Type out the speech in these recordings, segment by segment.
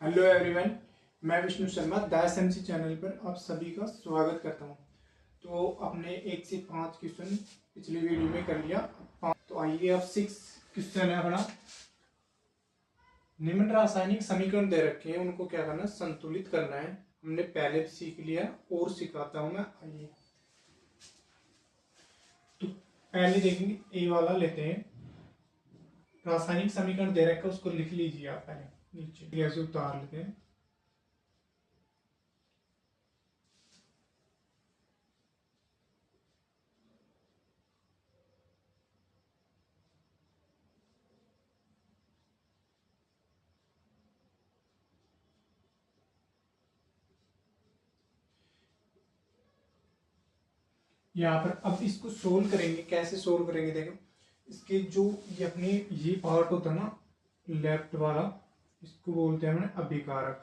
Hello everyone, मैं विष्णु शर्मा दास MC channel पर आप सभी का स्वागत करता हूं। तो अपने 1 से 5 क्वेश्चन पिछले वीडियो में कर लिया। तो आइए अब 6 क्वेश्चन है अपना। निम्न रासायनिक समीकरण दे रखे हैं, उनको क्या करना है, संतुलित करना है। हमने पहले भी सीख लिया और सिखाता हूं मैं। आइए तो पहले देखेंगे, ए वाला लेते हैं। रासायनिक समीकरण दे रखा है, उसको लिख लीजिए आप पहले नीचे, ऐसे उतार लेते हैं। यहाँ पर अब इसको सोल्व करेंगे। कैसे सोल्व करेंगे, देखो इसके जो ये अपने ये पार्ट होता है ना, लेफ्ट वाला, इसको बोलते हैं हमने अभिकारक।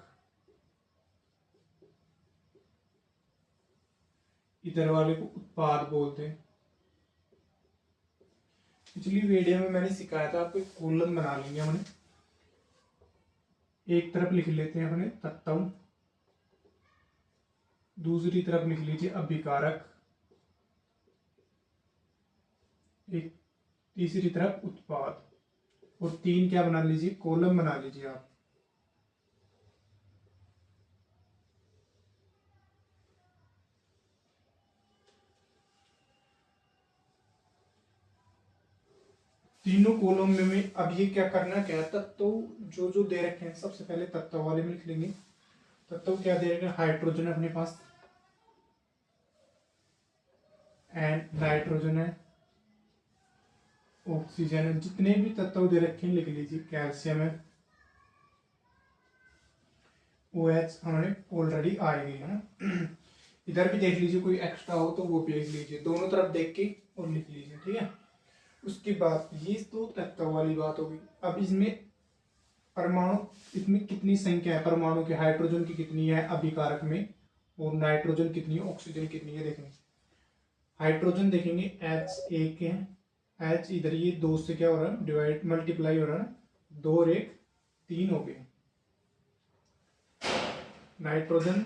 इधर वाले को उत्पाद बोलते हैं। पिछली वीडियो में मैंने सिखाया था, आपको एक कॉलम बना लेंगे हमने। एक तरफ लिख लेते हैं अपने तत्व, दूसरी तरफ लिख लीजिए अभिकारक, एक तीसरी तरफ उत्पाद, और 3 क्या बना लीजिए, कॉलम बना लीजिए आप। तीनों कॉलम में अब ये क्या करना, क्या तत्व जो जो दे रखे हैं, सबसे पहले तत्व वाले में लिख लेंगे। तत्व क्या दे रखे हैं, हाइड्रोजन है अपने पास, एंड नाइट्रोजन है, ऑक्सीजन है। जितने भी तत्व दे रखे हैं लिख लीजिए। कैल्शियम है, OH हमारे ऑलरेडी आएगी है ना। इधर भी देख लीजिए, कोई एक्स्ट्रा हो तो वो भी लिख लीजिए, दोनों तरफ देख के और लिख लीजिए, ठीक है। उसके बाद ये तो तत्व वाली बात होगी। अब इसमें परमाणु, इसमें कितनी संख्या है परमाणु के, हाइड्रोजन की कितनी है अभिकारक में, और नाइट्रोजन कितनी है, ऑक्सीजन कितनी है, देखेंगे। हाइड्रोजन देखेंगे H एक है, H इधर ये 2 से क्या हो रहा है, डिवाइड मल्टीप्लाई हो रहा है, 2 और 1 3 हो गए। नाइट्रोजन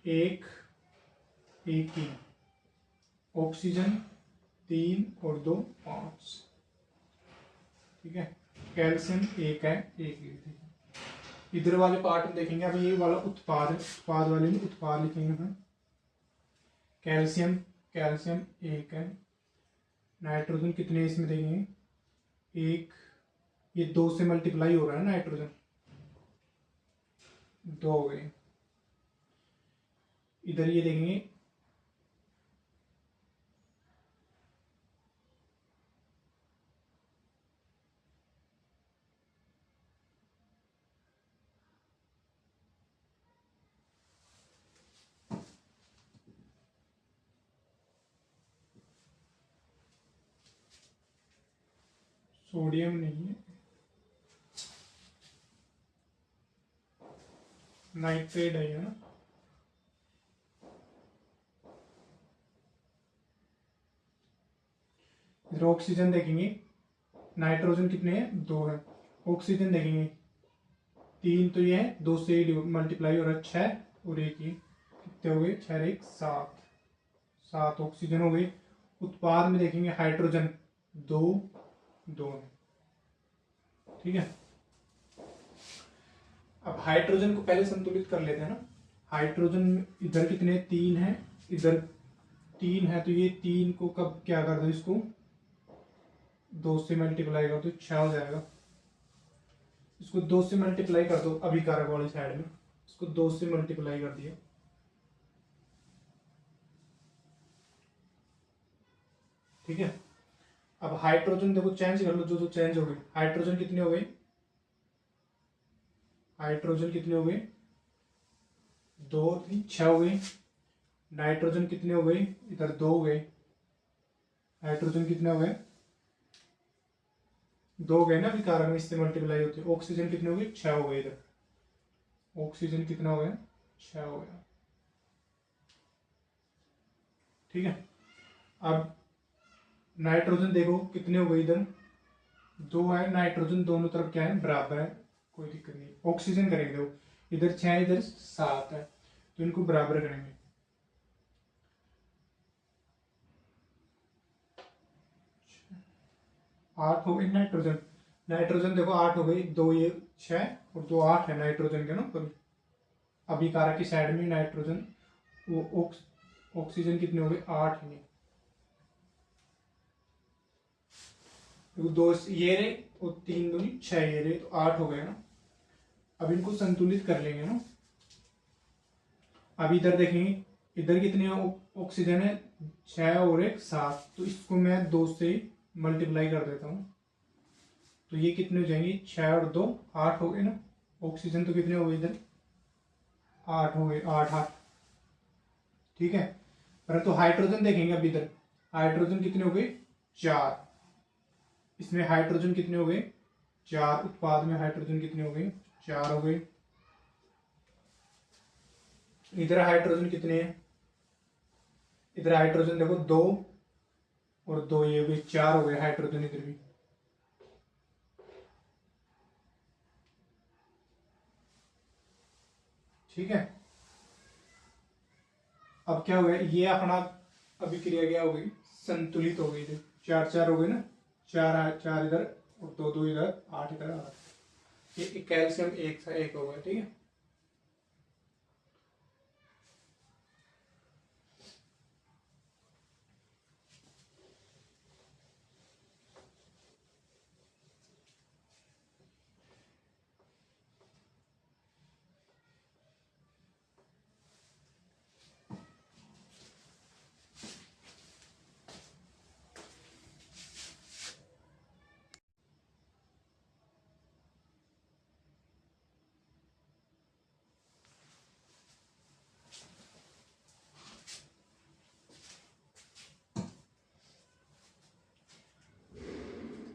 1 1 ही, ऑक्सीजन 3 और 2 5, ठीक है। कैल्शियम 1 है, 1 ही। इधर वाले पार्ट में देखेंगे, अब ये वाला उत्पाद है, उत्पाद वाले में उत्पाद लिखेंगे हम। कैल्शियम कैल्शियम 1 है, नाइट्रोजन कितने इसमें देखेंगे, 1, ये 2 से मल्टीप्लाई हो रहा है नाइट्रोजन, 2 हो गए। इधर ये देखेंगे सोडियम नहीं है, नाइट्रेट है ना। इधर ऑक्सीजन देखेंगे, नाइट्रोजन कितने हैं, 2 है। ऑक्सीजन देखेंगे 3, तो ये है 2 से मल्टीप्लाई हो रहा है 6, और 1 ही, कितने हो गए, 6 1 7, 7 ऑक्सीजन हो गई। उत्पाद में देखेंगे हाइड्रोजन 2 2 है, ठीक है। अब हाइड्रोजन को पहले संतुलित कर लेते हैं ना। हाइड्रोजन इधर कितने, 3 है, इधर 3 है, तो ये 3 को कब क्या कर दो, इसको 2 से मल्टीप्लाई कर दो, 6 हो जाएगा। इसको 2 से मल्टीप्लाई कर दो अभिकारक वाली साइड में, इसको 2 से मल्टीप्लाई कर दिया, ठीक है। अब हाइड्रोजन देखो चेंज कर लो, जो जो चेंज हो गए। हाइड्रोजन कितने हो गए, हाइड्रोजन कितने हो गए, 2 3 6 हो गए। नाइट्रोजन कितने हो गए, इधर 2 हो गए। हाइड्रोजन कितने हो गए, 2 हो गए ना, अभिकारक में इससे मल्टीप्लाई होते हैं। ऑक्सीजन कितने हो गए, 6 हो गए। इधर ऑक्सीजन कितना हो गया, 6 हो गया, ठीक है। अब नाइट्रोजन देखो कितने हो गए, इधर 2 है, नाइट्रोजन दोनों तरफ क्या है, बराबर है, कोई दिक्कत नहीं। ऑक्सीजन करेंगे, देखो इधर 6 इधर 7 है, तो इनको बराबर करेंगे। आठ हो गई नाइट्रोजन, नाइट्रोजन देखो 8 हो गई, 2 ये 6 और 2 8 है नाइट्रोजन के ना कुल। अभिकारक की साइड में नाइट्रोजन, वो ऑक्सीजन कितने हो गए 8 ही। तो 2 ये रहे और 3 दूनी 6 ये रहे, तो 8 हो गए ना। अब इनको संतुलित कर लेंगे ना। अब इधर देखेंगे, इधर कितने ऑक्सीजन है 6 और 1 7, तो इसको मैं 2 से मल्टीप्लाई कर देता हूँ, तो ये कितने हो जाएंगे 6 और 2 8 हो गए ना। ऑक्सीजन तो कितने हो गए इधर 8 हो गए, 8 8, ठीक है। परंतु हाइड्रोजन देखेंगे, अब इधर हाइड्रोजन कितने हो गए 4, इसमें हाइड्रोजन कितने हो गए 4, उत्पाद में हाइड्रोजन कितने हो गए 4 हो गए। इधर हाइड्रोजन कितने हैं, इधर हाइड्रोजन देखो 2 और 2 ये भी 4 हो गए हाइड्रोजन इधर भी। ठीक है, अब क्या हो गया, ये अपना अभिक्रिया क्या हो गई संतुलित हो गई, इधर 4 4 हो गए ना, 4 4 इधर और 2 2 इधर 8 इधर 8, ये कैल्शियम एक सा एक हो गया। ठीक है,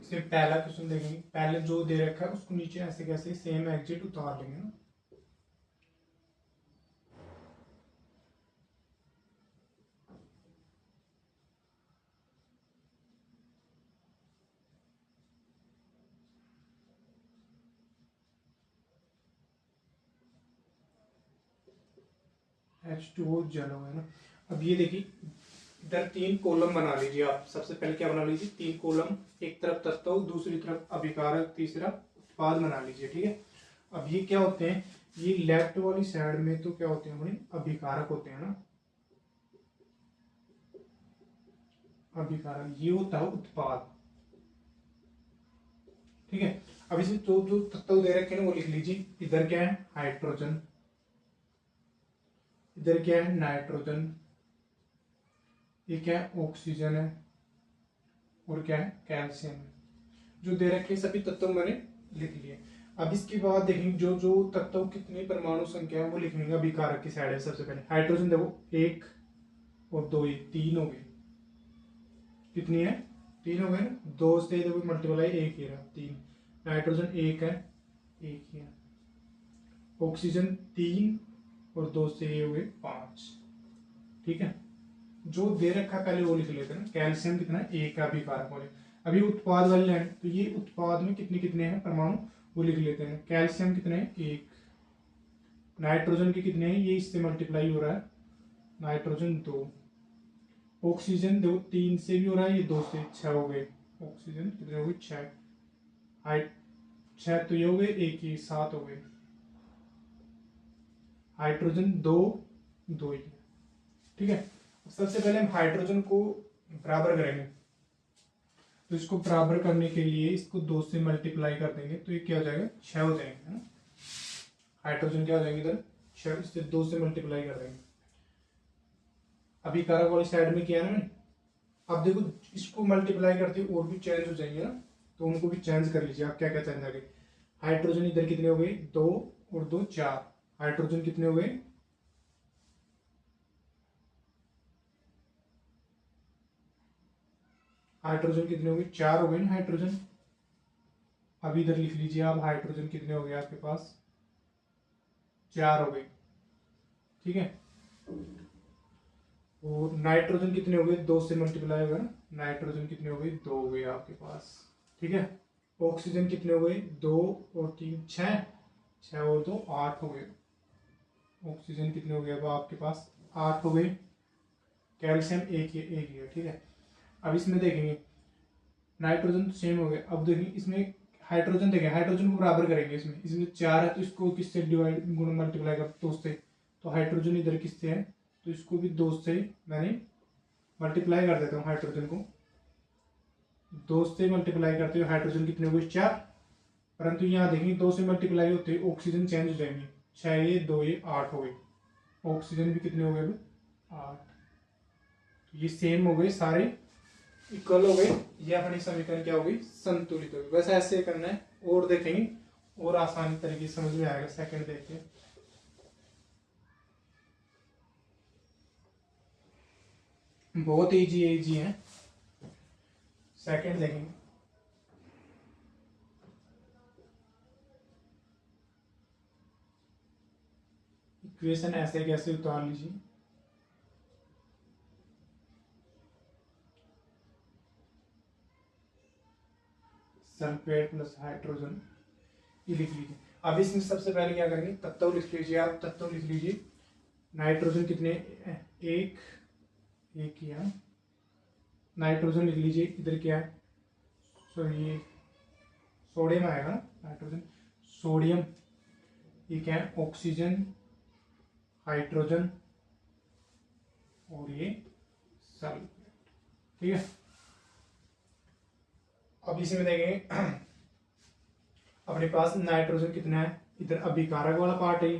इसमें पहला क्वेश्चन देखेंगे, पहले जो दे रखा है उसको नीचे ऐसे कैसे सेम एग्जिट उतार लेंगे ना। H2O जल हो गया ना। अब ये देखिए, इधर 3 कॉलम बना लीजिए आप। सबसे पहले क्या बना लीजिए 3 कॉलम, एक तरफ तत्व दूसरी तरफ अभिकारक तीसरा उत्पाद बना लीजिए। ठीक है, अब ये क्या होते हैं, ये लेफ्ट वाली साइड में तो क्या होते हैं हमारे अभिकारक होते हैं ना, अभिकारक, ये होता है उत्पाद। ठीक है, अब इसमें जो जो तत्व दे रखे हैं वो लिख लीजिए। इधर क्या है हाइड्रोजन, इधर क्या है नाइट्रोजन, ये क्या है ऑक्सीजन है, और क्या है कैल्शियम है। जो दे रखे हैं सभी तत्व मैंने लिख लिए। अब इसके बाद देखेंगे जो जो तत्व कितनी परमाणु संख्या है वो लिख लेंगे अभिकारक की साइड है। सबसे पहले हाइड्रोजन देखो 1 और 2 ये 3 हो गए, कितनी है 3 हो गए ना, 2 से देखो मल्टीप्लाई 1 ही रहा 3, नाइट्रोजन 1 है 1 ही है, ऑक्सीजन 3 और 2 से ये हो गए 5। ठीक है, जो दे रखा है पहले वो लिख लेते हैं ना। कैल्शियम कितना है 1 का अभिकारक वाले। अभी उत्पाद वाले लाइन, तो ये उत्पाद में कितने कितने हैं परमाणु वो लिख लेते हैं। कैल्शियम कितने हैं 1, नाइट्रोजन के कितने हैं, ये इससे मल्टीप्लाई हो रहा है नाइट्रोजन 2, ऑक्सीजन 2 3 से भी हो रहा है, ये 2 से 6 हो गए, ऑक्सीजन कितने हो गए 6, हाइट 6 तो ये हो गए 1 ही 7 हो गए, हाइड्रोजन 2 2 ही। ठीक है, सबसे पहले हम हाइड्रोजन को बराबर करेंगे, तो इसको बराबर करने के लिए इसको 2 से मल्टीप्लाई कर देंगे, तो ये क्या हो जाएगा 6 हो जाएंगे है ना। हाइड्रोजन क्या हो जाएंगे इधर 6, इससे 2 से मल्टीप्लाई कर देंगे। अभिकारक वाली साइड में किया ना मैंने। अब देखो इसको मल्टीप्लाई करते हुए और भी चेंज हो जाएंगे ना, तो उनको भी चेंज कर लीजिए आप। क्या क्या चेंज आ गए, हाइड्रोजन इधर कितने हो गए 2 और 2 4, हाइड्रोजन कितने हो गए हाइड्रोजन कितने हो गए 4 हो गए ना हाइड्रोजन। अब इधर लिख लीजिए आप हाइड्रोजन कितने हो गए आपके पास 4 हो गए। ठीक है, और नाइट्रोजन कितने हो गए 2 से मल्टीप्लाई होगा ना, नाइट्रोजन कितने हो गए 2 हो गए आपके पास। ठीक है, ऑक्सीजन कितने हो गए 2 और 3 6, 6 और 2 8 हो गए। ऑक्सीजन कितने हो गए अब आपके पास, 8 हो गए। कैल्शियम एक ही है, ठीक है। अब इसमें देखेंगे नाइट्रोजन तो सेम हो गया। अब देखेंगे इसमें हाइड्रोजन, देखें हाइड्रोजन को बराबर करेंगे, इसमें इसमें 4 है तो इसको किससे डिवाइड गुण मल्टीप्लाई कर, 2 से। तो हाइड्रोजन इधर किससे है, तो इसको भी 2 से मैंने मल्टीप्लाई कर देता हूँ। हाइड्रोजन को 2 से मल्टीप्लाई करते हुए हाइड्रोजन कितने हो गए, 4। परंतु यहाँ देखेंगे 2 से मल्टीप्लाई होते हुए ऑक्सीजन चेंज हो जाएंगे, 6 ये 2 ये 8 हो गए। ऑक्सीजन भी कितने हो गए, 8। तो ये सेम हो गए, सारे इक्वल हो गए। ये अपनी समीकरण क्या हो गई, संतुलित हो गई। बस ऐसे करना है, और देखेंगे और आसानी तरीके से समझ में आएगा। सेकंड देखते हैं, बहुत इजी है। सेकंड देखेंगे, इक्वेशन ऐसे कैसे उतार लीजिए। सल्फेट प्लस हाइड्रोजन, ये लिख लीजिए। अब इसमें सबसे पहले क्या करेंगे, तत्व लिख लीजिए। आप तत्व लिख लीजिए। नाइट्रोजन कितने, एक ही है। नाइट्रोजन लिख लीजिए, इधर क्या है, सॉरी ये सोडियम आएगा ना, नाइट्रोजन सोडियम। ये क्या है, ऑक्सीजन, हाइड्रोजन और ये सल्फेट, ठीक है। अब इसमें देखेंगे अपने पास नाइट्रोजन कितना है, इधर अभिकारक वाला पार्ट है,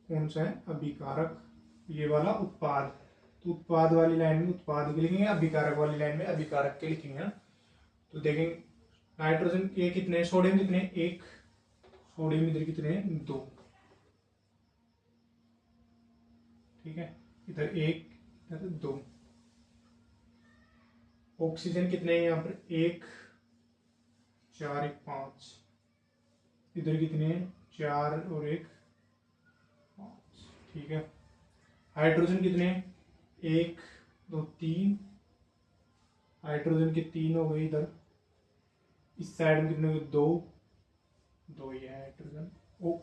कौन सा है, अभिकारक, ये वाला उत्पाद। तो उत्पाद वाली लाइन में उत्पाद के लिखेंगे, अभिकारक वाली लाइन में अभिकारक के लिखेंगे ना। तो देखेंगे नाइट्रोजन ये कितने, सोडियम कितने, एक। सोडियम इधर कितने, 2, ठीक है। इधर एक, इधर 2। ऑक्सीजन कितने हैं यहाँ पर, 1, 4, 1, 5। इधर कितने हैं, 4 और 1, 5, ठीक है। हाइड्रोजन कितने हैं, 1, 2, 3। हाइड्रोजन के 3 हो गए इधर। इस साइड में कितने हो गए, 2, 2 ही है हाइड्रोजन। ओ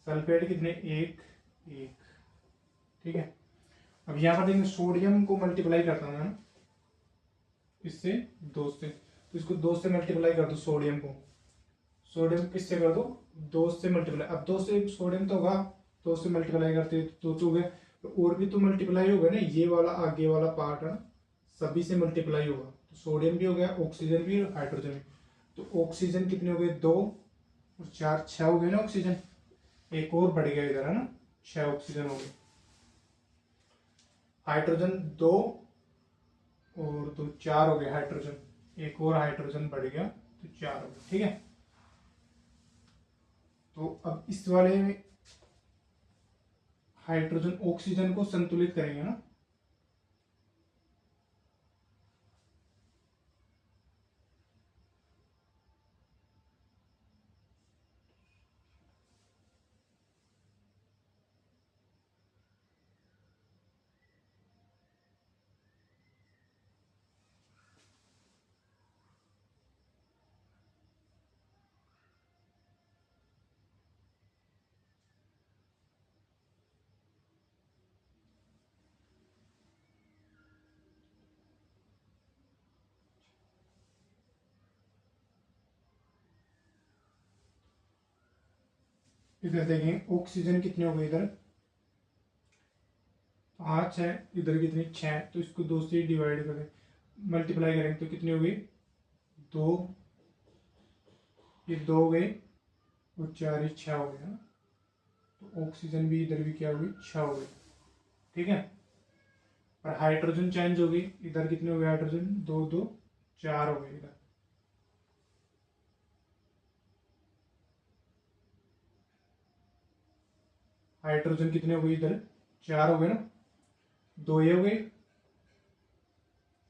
सल्फेट कितने, 1, 1, ठीक है। अब यहाँ पर देखेंगे सोडियम को मल्टीप्लाई करता हूँ ना इससे, 2 से। तो इसको 2 से मल्टीप्लाई कर दो सोडियम को। सोडियम किससे कर दो, 2 से मल्टीप्लाई। अब 2 से सोडियम तो होगा, 2 से मल्टीप्लाई करते तो 2 हो गया। तो और भी तो मल्टीप्लाई होगा ना, ये वाला आगे वाला पार्ट है ना, सभी से मल्टीप्लाई होगा। तो सोडियम भी हो गया, ऑक्सीजन भी और हाइड्रोजन भी। तो ऑक्सीजन कितने हो गए, 2 और 4, 6 हो गए ना ऑक्सीजन। एक और बढ़ गया इधर है ना, 6 ऑक्सीजन हो गए। हाइड्रोजन 2 और 2, 4 हो गए हाइड्रोजन। एक और हाइड्रोजन बढ़ गया तो 4 हो गए, ठीक है। तो अब इस वाले में हाइड्रोजन ऑक्सीजन को संतुलित करेंगे ना। इधर देखें ऑक्सीजन कितने हो गए, इधर 5 है, इधर कितने, 6। तो इसको 2 से डिवाइड करें, मल्टीप्लाई करेंगे तो कितने हो गए, 2, ये 2 हो गए और 4 ये 6 हो गए ना। तो ऑक्सीजन भी इधर भी क्या हो गई, 6 हो गई, ठीक है। और हाइड्रोजन चेंज हो गई, इधर कितने हो गए हाइड्रोजन, 2, 2, 4 हो गए इधर। हाइड्रोजन कितने हो गए इधर, 4 हो गए ना। 2 ये हो गए,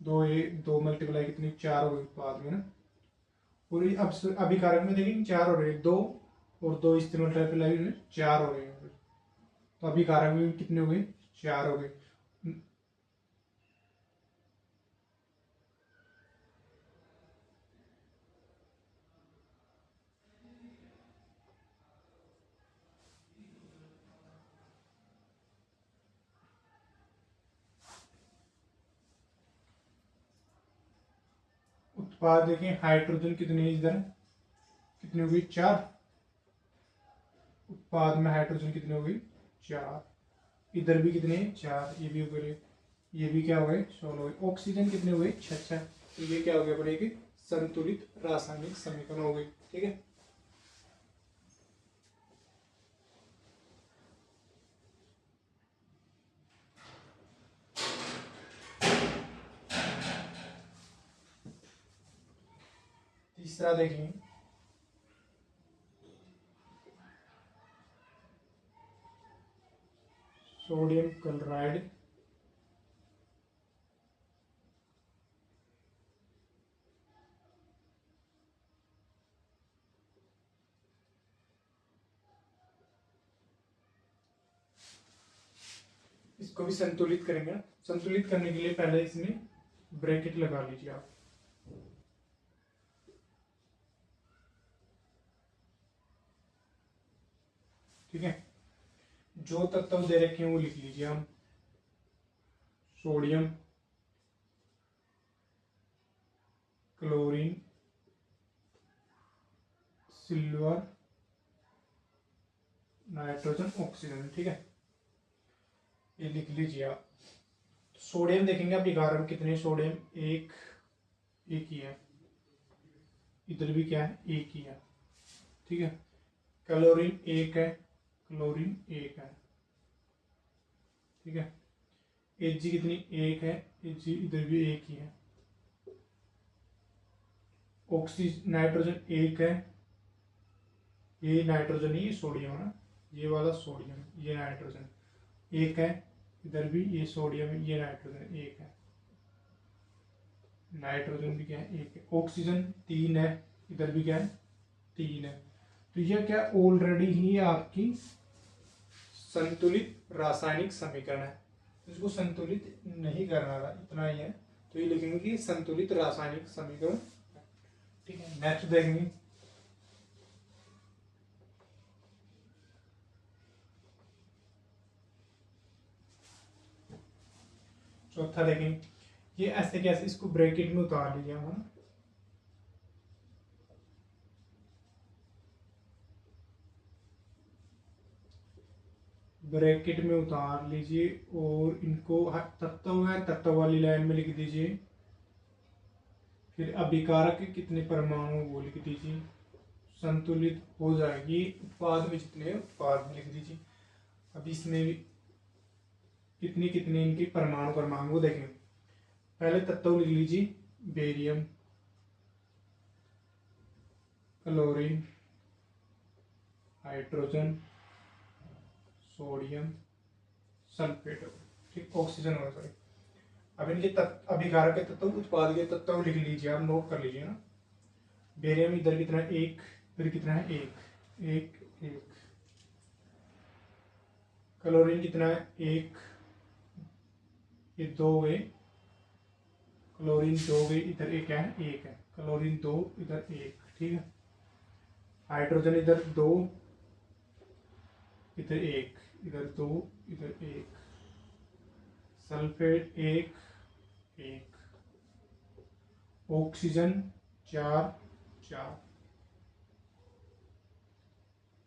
2 ये 2 मल्टीप्लाई कितनी, 4 हो गई बाद में ना। और ये अब अभी कारक में देखेंगे 4 हो रहे हैं, 2 और 2 इस मल्टीप्लाई 4 हो रहे हैं। तो अभी कारक में कितने हो गए, 4 हो गए। उत्पाद देखें, हाइड्रोजन कितने इधर, कितने हो गई 4, उत्पाद में हाइड्रोजन कितने हो गई 4, इधर भी कितने 4, ये भी हो गए, ये भी क्या हो गए 16 हो गए। ऑक्सीजन कितने हो गए 6, तो ये क्या हो गया अपने की संतुलित रासायनिक समीकरण हो गई। ठीक है, तीसरा देखेंगे, सोडियम क्लोराइड इसको भी संतुलित करेंगे। संतुलित करने के लिए पहले इसमें ब्रैकेट लगा लीजिए आप। ठीक है, जो तत्व दे रखे हैं वो लिख लीजिए हम, sodium, chlorine, silver, nitrogen, oxygen. ठीक है, ये लिख लीजिए आप। सोडियम देखेंगे आप दिखा कितने, सोडियम एक ही है, इधर भी क्या है एक ही है। ठीक है, क्लोरीन एक है, क्लोरीन एक है। ठीक है, Hg कितनी एक है, Hg इधर भी एक ही है। ऑक्सीजन नाइट्रोजन एक है, ये नाइट्रोजन ही, ये सोडियम है ना, ये वाला सोडियम, ये नाइट्रोजन एक है, इधर भी ये सोडियम है, ये नाइट्रोजन एक है, नाइट्रोजन भी क्या है एक है। ऑक्सीजन 3 है, इधर भी क्या है 3 है। तो यह क्या ऑलरेडी ही आपकी संतुलित रासायनिक समीकरण है। इसको संतुलित नहीं करना था, इतना ही है, तो ये लिखेंगे कि संतुलित रासायनिक समीकरण। ठीक है, नेक्स्ट देखेंगे, चौथा देखेंगे, ये ऐसे कैसे, इसको ब्रैकेट में उतार लीजिए हम, ब्रैकेट में उतार लीजिए और इनको तत्व है तत्व वाली लाइन में लिख दीजिए। फिर अभिकारक के कितने परमाणु वो लिख दीजिए, संतुलित हो जाएगी। उत्पाद में जितने उत्पाद में लिख दीजिए। अब इसमें भी कितने कितने इनके परमाणु परमाणु देखें। पहले तत्व लिख लीजिए, barium, chlorine, hydrogen, sodium, sulphate. ठीक, ऑक्सीजन हो सॉरी। अब इनके अभिकारक के तत्व, उत्पाद के तत्व लिख लीजिए, आप नोट कर लीजिए ना। बेरियम इधर कितना है एक, फिर कितना है एक एक एक। क्लोरीन कितना है एक, ये 2 गए, क्लोरीन 2 गई, इधर एक है एक है, क्लोरीन 2 इधर एक। ठीक है, हाइड्रोजन इधर 2, इधर एक, इधर 2, इधर एक, सल्फेट एक एक, ऑक्सीजन 4 4।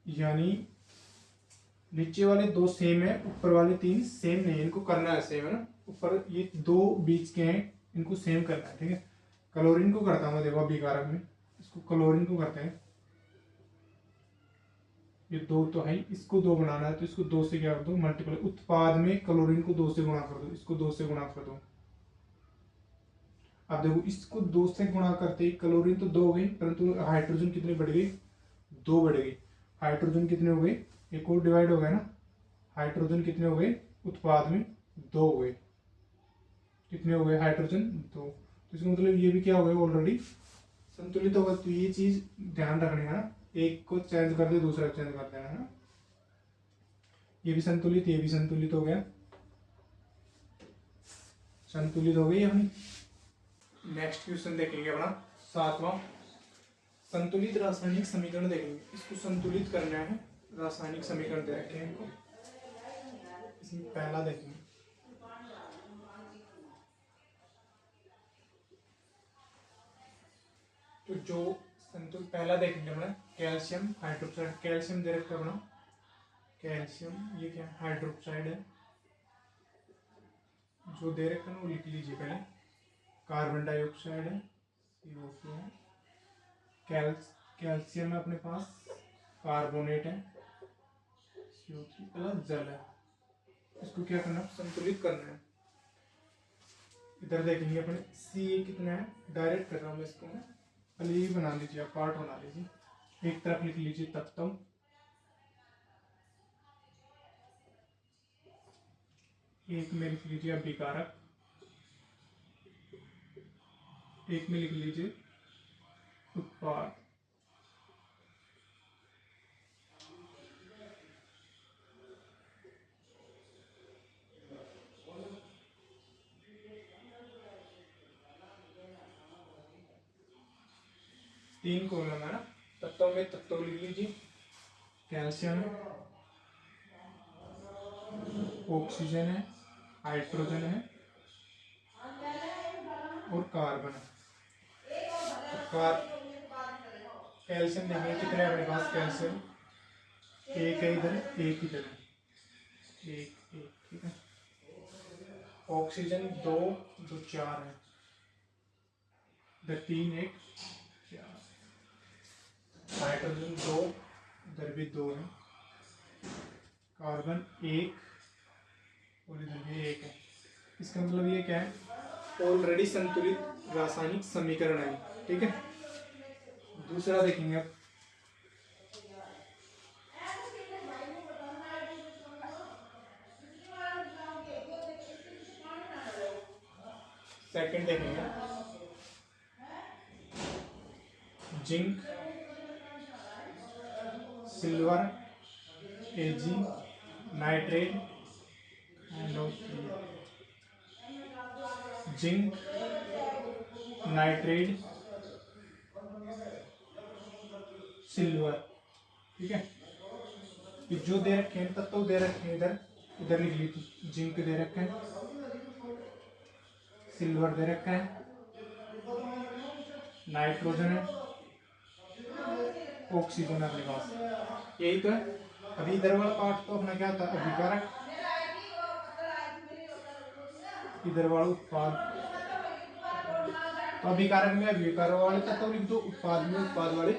यानी नीचे वाले 2 सेम है, ऊपर वाले 3 सेम नहीं है, इनको करना है सेम है ना। ऊपर ये 2 बीच के हैं, इनको सेम करना है। ठीक है, क्लोरीन को करता हूँ, देखो अभिकारक में इसको क्लोरीन को करते हैं। ये 2 तो है, इसको 2 बनाना है, तो इसको 2 से क्या कर दो मल्टीपल। उत्पाद में क्लोरीन को 2 से गुणा कर दो, इसको 2 से गुणा कर दो। अब देखो इसको 2 से गुणा करते ही क्लोरीन तो 2 हो गई, परंतु हाइड्रोजन कितनी बढ़ गई 2 बढ़ गई। हाइड्रोजन कितने हो गए, एक और डिवाइड हो गया ना, हाइड्रोजन कितने हो गए उत्पाद में 2 हो गए। कितने हो गए हाइड्रोजन 2, तो इसका मतलब ये भी क्या हो गया ऑलरेडी संतुलित होगा। तो ये चीज ध्यान रखनी है ना, एक को चेंज कर दे दूसरा चेंज कर देना है ना। ये भी संतुलित, ये भी संतुलित हो गया, संतुलित हो गई अपनी। नेक्स्ट क्वेश्चन देखेंगे अपना 7वां, संतुलित रासायनिक समीकरण देखेंगे। इसको संतुलित करना है, रासायनिक समीकरण दे रखे हैं इनको। इसमें पहला देखेंगे, तो जो संतुलन पहला देखेंगे अपना कैल्शियम हाइड्रोक्साइड, कैल्शियम दे रखा अपना कैल्शियम, ये क्या हाइड्रोक्साइड है जो दे रखा है वो लिख लीजिए पहले। कार्बन डाइऑक्साइड है, CO2 है, कैल्शियम है अपने पास, कार्बोनेट है, CO3 प्लस जल है। इसको क्या करना है, संतुलित करना है। इधर देखेंगे अपने Ca कितना है, डायरेक्ट कर रहा हूँ मैं इसको, मैं पहले ये बना लीजिए, आप पार्ट बना लीजिए। एक तरफ लिख लीजिए तत्व, एक में लिख लीजिए अभिकारक, एक में लिख लीजिए उत्पाद। तीन कॉलम है ना, तत्व में तत्व लिख लीजिए, कैल्शियम है, ऑक्सीजन है, हाइड्रोजन है और कार्बन है। कैल्शियम देखिए कितने अपने पास, कैल्शियम एक है इधर, एक इधर है, एक एक, ठीक है। ऑक्सीजन दो, दो चार है, इधर तीन एक चार। हाइड्रोजन दो, इधर भी दो है, कार्बन एक और इधर भी एक है। इसका मतलब ये क्या है, ऑलरेडी संतुलित रासायनिक समीकरण है, ठीक है। दूसरा देखेंगे अब, सेकंड देखेंगे, zinc, silver, Ag, nitrate, NO3। Zinc, nitrate, silver, ठीक है। ये जो दे रखे हैं तत्व दे रखे हैं, इधर इधर लिख लीजिए, जिंक दे रखा है, सिल्वर दे रखा है, नाइट्रोजन है, ऑक्सीजन है अपने पास, यही तो है। अभी इधर वाला पार्ट तो अपना क्या था, अभिकारक, इधर वाला उत्पाद। तो अभिकारक में अभिकारक वाले तत्व लिख दो, उत्पाद में उत्पाद वाले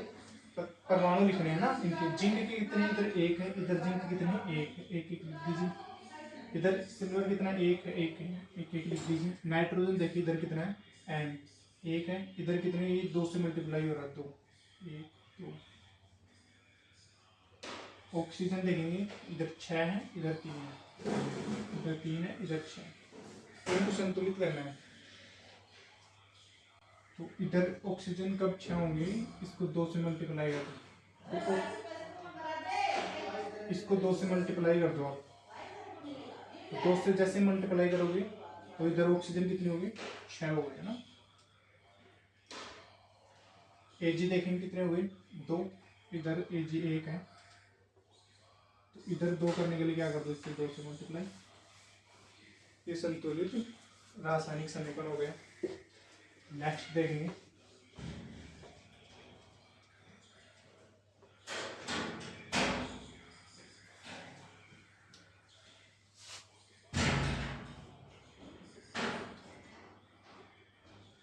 परमाणु लिखने हैं ना इनके। जिंक के कितने, इधर एक है, इधर जिंक कितने, एक है, एक एक लिख दीजिए। इधर सिल्वर कितना, एक है, एक है, एक एक लिख दीजिए। नाइट्रोजन देखिए इधर कितना है, N, एक है, इधर कितने, ये दो से मल्टीप्लाई हो रहा है, दो, एक दो। ऑक्सीजन देखेंगे, इधर 6 है, इधर 3 है, इधर 3 है, इधर 6। इनको संतुलित करना है। तो इधर ऑक्सीजन कब 6 होंगे, इसको 2 से मल्टीप्लाई कर दो, इसको 2 से मल्टीप्लाई कर दो आप। 2 से जैसे मल्टीप्लाई करोगे तो इधर ऑक्सीजन कितनी होगी, 6 हो गई ना। Ag देखेंगे कितने हो गए, 2, इधर Ag 1 है, तो इधर 2 करने के लिए क्या कर दो, इससे 2 से मल्टीप्लाई। ये संतुलित रासायनिक समीकरण हो गया। नेक्स्ट देखेंगे,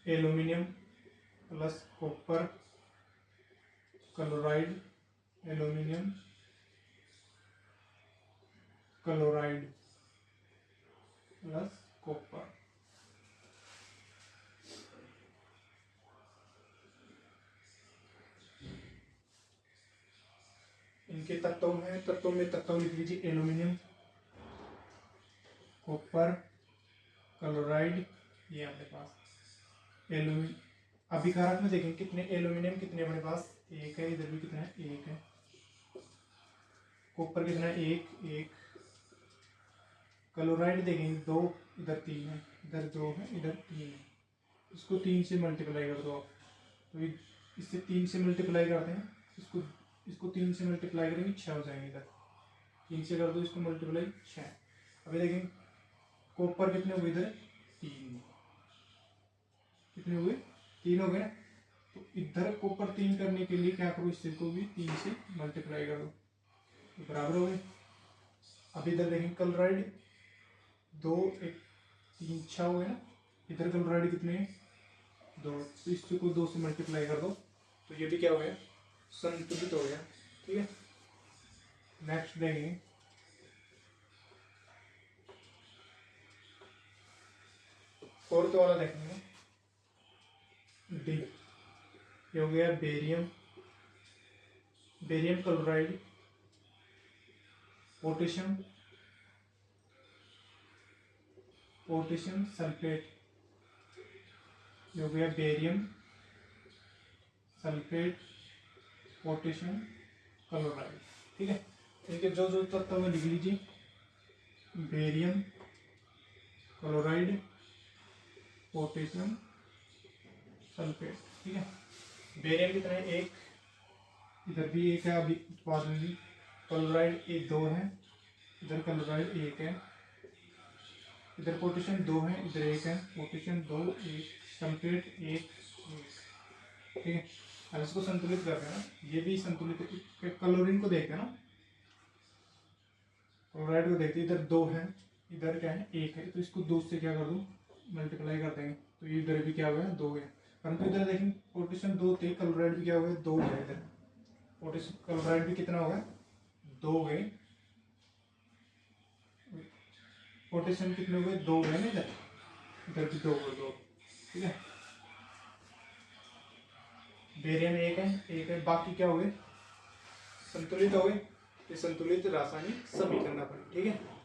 aluminium plus copper chloride, aluminium chloride plus copper. इनके तत्व हैं, तत्व में तत्व लिख लीजिए, एल्यूमिनियम, कॉपर, क्लोराइड, ये अपने पास एल्यूमिनियम। अभिकारक में देखें कितने एल्यूमिनियम कितने अपने पास, एक है, इधर भी कितना है, एक है। कॉपर कितना है, एक एक। क्लोराइड देखेंगे 2, इधर 3 है, इधर 2 है, इधर 3 है। इसको 3 से मल्टीप्लाई कर दो आप, तो इससे 3 से मल्टीप्लाई करते हैं, इसको इसको 3 से मल्टीप्लाई करेंगे 6 हो जाएंगे। इधर 3 से कर दो इसको मल्टीप्लाई, 6। अभी देखेंगे कॉपर कितने हुए, इधर 3, कितने हुए, 3 हो गए ना। तो इधर कॉपर 3 करने के लिए क्या करो, इससे को भी 3 से मल्टीप्लाई कर दो, तो बराबर हो गए। अब इधर देखें क्लोराइड 2 1 3 6 हो गए ना, इधर क्लोराइड कितने हैं 2, तो इससे को 2 से मल्टीप्लाई कर दो, तो ये भी क्या हो गया संतुलित हो गया। ठीक है, नेक्स्ट देखेंगे फोर्थ वाला देखेंगे डी, ये हो गया barium, barium chloride, potassium, potassium sulphate, ये हो गया बेरियम सल्फेट, पोटेशियम क्लोराइड। ठीक है, इनके जो जो तत्व में लिख लीजिए, बेरियम क्लोराइड, पोटेशियम सल्फेट। ठीक है, बेरियम कितना है 1, इधर भी 1 है, अभी उत्पादन भी, क्लोराइड 2 है, इधर क्लोराइड 1 है, इधर पोटेशियम 2 है, इधर 1 है, पोटेशियम 2 1, सल्फेट 1 1। ठीक है, अब इसको संतुलित करते हैं ना, ये भी संतुलित, क्लोरीन को देखते हैं ना, क्लोराइड को देखते, इधर 2 है, इधर क्या है 1 है, तो इसको 2 से क्या कर दूं मल्टीप्लाई कर देंगे, तो ये इधर भी क्या हुआ है 2 है, परंतु इधर देखें पोटेशियम 2 थे, क्लोराइड भी क्या हुआ है 2 है, इधर पोटेशियम क्लोराइड भी कितना होगा 2 गए, पोटेशियम कितने हुए 2 गए ना, इधर भी 2 हुए 2। ठीक है, बेरियम 1 है, बाकी क्या हुए संतुलित हो गए, ये संतुलित रासायनिक समीकरण बने। ठीक है।